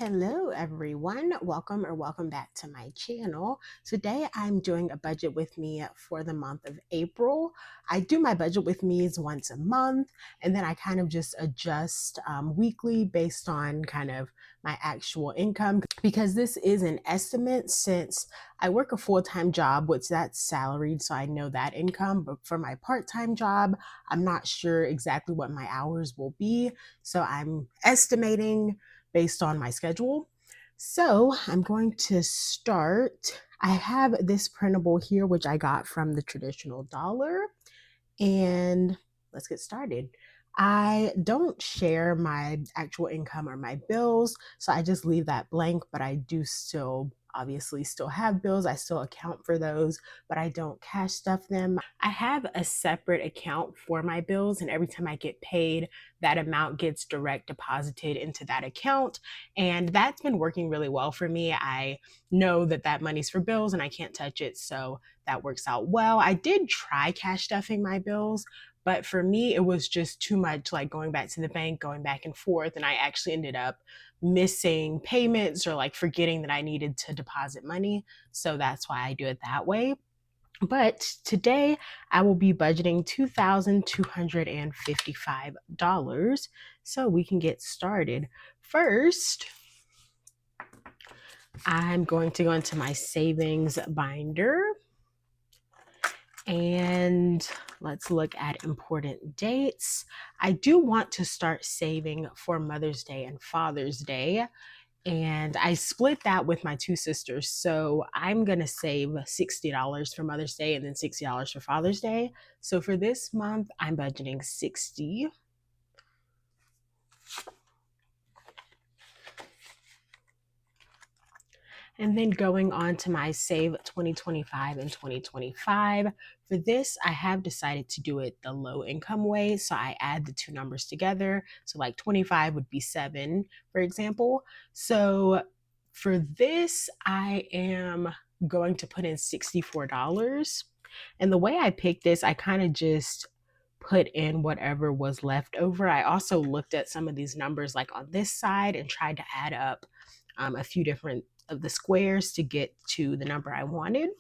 Hello everyone, welcome back to my channel. Today I'm doing a budget with me for the month of April. I do my budget with me's once a month, and then I kind of just adjust weekly based on kind of my actual income, because this is an estimate since I work a full-time job, which that's salaried, so I know that income. But for my part-time job, I'm not sure exactly what my hours will be, so I'm estimating based on my schedule. So I'm going to start. I have this printable here, which I got from the traditional dollar, and let's get started. I don't share my actual income or my bills, so I just leave that blank, but I do still obviously still have bills. I still account for those, but I don't cash stuff them. I have a separate account for my bills, and every time I get paid, that amount gets direct deposited into that account, and that's been working really well for me. I know that that money's for bills and I can't touch it, so that works out well. I did try cash stuffing my bills, but for me, it was just too much, like going back to the bank, going back and forth. And I actually ended up missing payments or like forgetting that I needed to deposit money. So that's why I do it that way. But today I will be budgeting $2,255 so we can get started. First, I'm going to go into my savings binder. And let's look at important dates. I do want to start saving for Mother's Day and Father's Day, and I split that with my two sisters. So I'm going to save $60 for Mother's Day and then $60 for Father's Day. So for this month, I'm budgeting $60. And then going on to my Save 2025 and 2025. For this, I have decided to do it the low income way. So I add the two numbers together. So like 25 would be 7, for example. So for this, I am going to put in $64. And the way I picked this, I kind of just put in whatever was left over. I also looked at some of these numbers like on this side and tried to add up a few different of the squares to get to the number I wanted.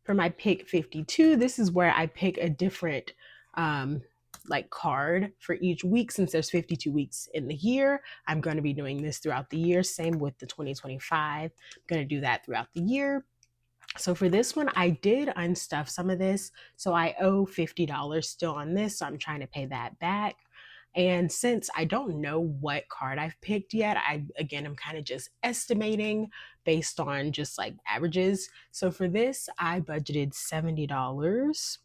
For my pick 52, this is where I pick a different like card for each week. Since there's 52 weeks in the year, I'm going to be doing this throughout the year. Same with the 2025. I'm going to do that throughout the year. So for this one, I did unstuff some of this. So I owe $50 still on this. So I'm trying to pay that back. And since I don't know what card I've picked yet, I'm kind of just estimating based on just like averages. So for this, I budgeted $70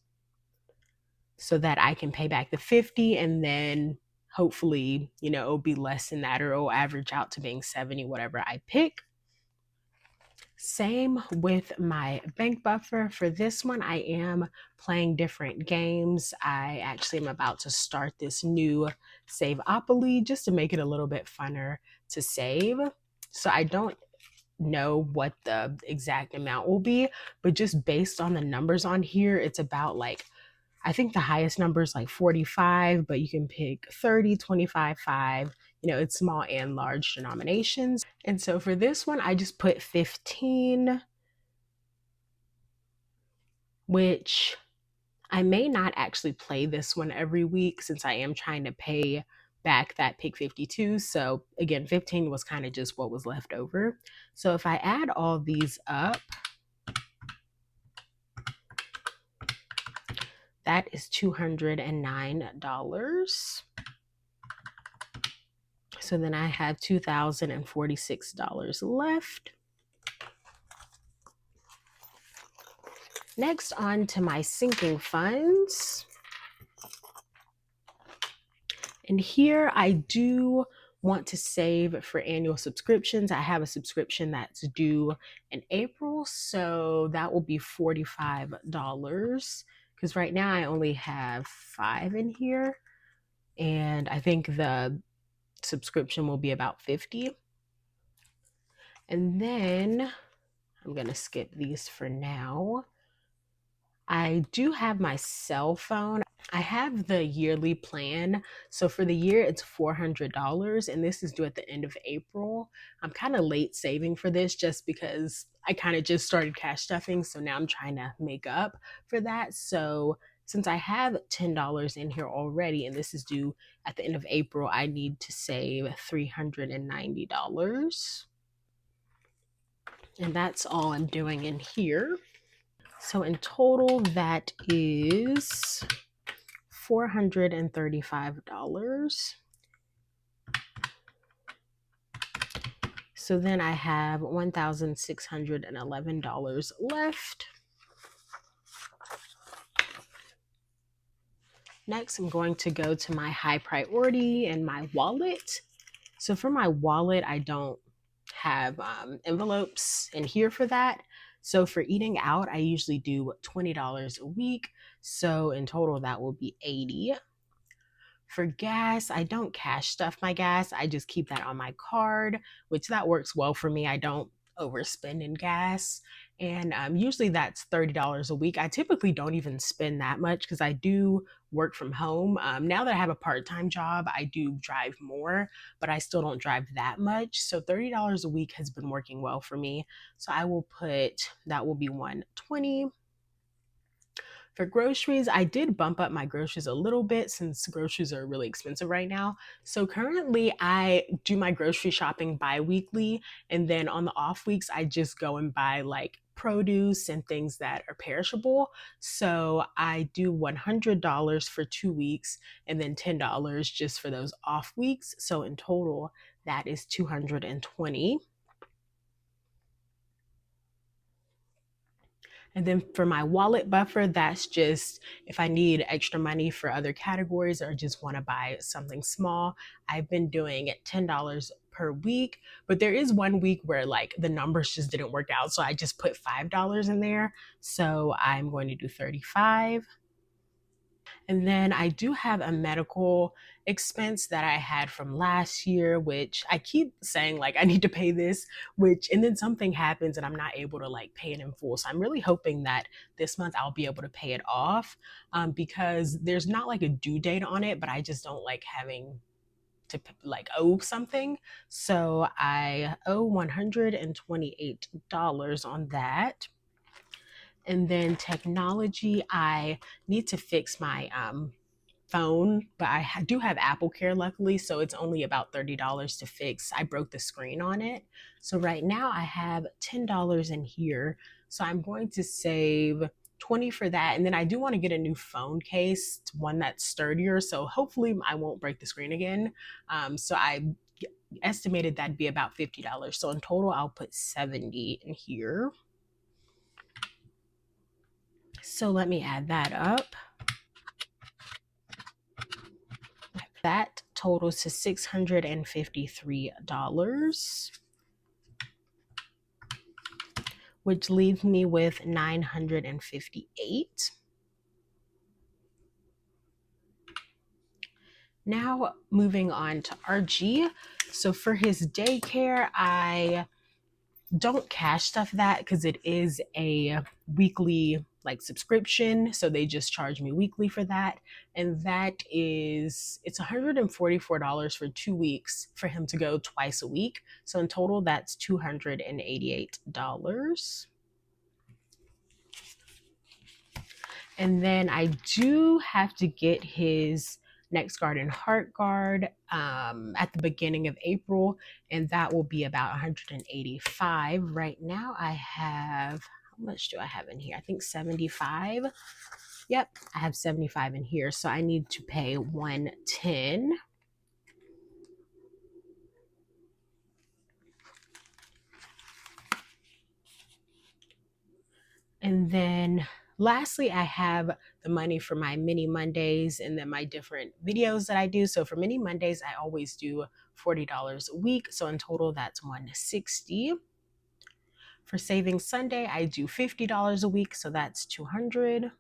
so that I can pay back the 50, and then hopefully, it'll be less than that, or it'll average out to being 70, whatever I pick. Same with my bank buffer. For this one, I am playing different games. I actually am about to start this new Saveopoly just to make it a little bit funner to save. So I don't know what the exact amount will be, but just based on the numbers on here, it's about like, I think the highest number is like 45, but you can pick 30, 25, 5. It's small and large denominations. And so for this one, I just put 15, which I may not actually play this one every week since I am trying to pay back that pick 52. So again, 15 was kind of just what was left over. So if I add all these up, that is $209. So then I have $2,046 left. Next, on to my sinking funds. And here I do want to save for annual subscriptions. I have a subscription that's due in April, so that will be $45, because right now I only have 5 in here, and I think the subscription will be about 50. And then I'm going to skip these for now. I do have my cell phone. I have the yearly plan. So for the year, it's $400, and this is due at the end of April. I'm kind of late saving for this just because I kind of just started cash stuffing. So now I'm trying to make up for that. So since I have $10 in here already, and this is due at the end of April, I need to save $390. And that's all I'm doing in here. So in total, that is $435. So then I have $1,611 left. Next, I'm going to go to my high priority and my wallet. So for my wallet, I don't have envelopes in here for that. So for eating out, I usually do $20 a week. So in total, that will be $80. For gas, I don't cash stuff my gas. I just keep that on my card, which that works well for me. I don't overspend in gas. And usually that's $30 a week. I typically don't even spend that much because I do work from home. Now that I have a part time job, I do drive more, but I still don't drive that much. So $30 a week has been working well for me. So I will put that will be 120. For groceries, I did bump up my groceries a little bit since groceries are really expensive right now. So currently, I do my grocery shopping bi-weekly, and then on the off weeks, I just go and buy like produce and things that are perishable. So I do $100 for 2 weeks and then $10 just for those off weeks. So in total, that is 220. And then for my wallet buffer, that's just if I need extra money for other categories or just want to buy something small. I've been doing $10 per week, but there is one week where like the numbers just didn't work out. So I just put $5 in there. So I'm going to do 35. And then I do have a medical expense that I had from last year, which I keep saying, like, I need to pay this, and then something happens and I'm not able to like pay it in full. So I'm really hoping that this month I'll be able to pay it off because there's not like a due date on it, but I just don't like having to like owe something. So I owe $128 on that. And then technology, I need to fix my phone, but I do have Apple Care luckily, so it's only about $30 to fix. I broke the screen on it. So right now I have $10 in here. So I'm going to save 20 for that. And then I do want to get a new phone case, one that's sturdier. So hopefully I won't break the screen again. So I estimated that'd be about $50. So in total, I'll put 70 in here. So let me add that up. That totals to $653, which leaves me with 958. Now moving on to RG. So for his daycare, I don't cash stuff that because it is a weekly like subscription, so they just charge me weekly for that, and it's $144 for 2 weeks for him to go twice a week. So in total, that's $288. And then I do have to get his Next Garden Heart Guard at the beginning of April, and that will be about 185. Right now, I have, how much do I have in here? I think 75. Yep, I have 75 in here, so I need to pay 110. And then lastly, I have the money for my mini Mondays and then my different videos that I do. So for mini Mondays, I always do $40 a week. So in total, that's $160. For Saving Sunday, I do $50 a week. So that's $200.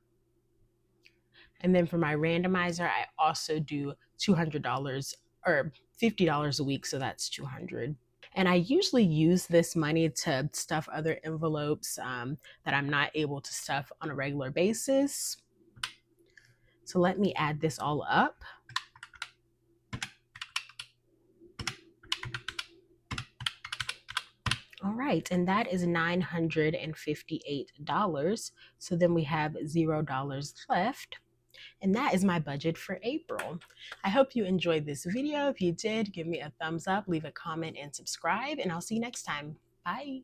And then for my randomizer, I also do $200 or $50 a week. So that's $200. And I usually use this money to stuff other envelopes that I'm not able to stuff on a regular basis. So let me add this all up. All right, and that is $958. So then we have $0 left. And that is my budget for April. I hope you enjoyed this video. If you did, give me a thumbs up, leave a comment, and subscribe, and I'll see you next time. Bye.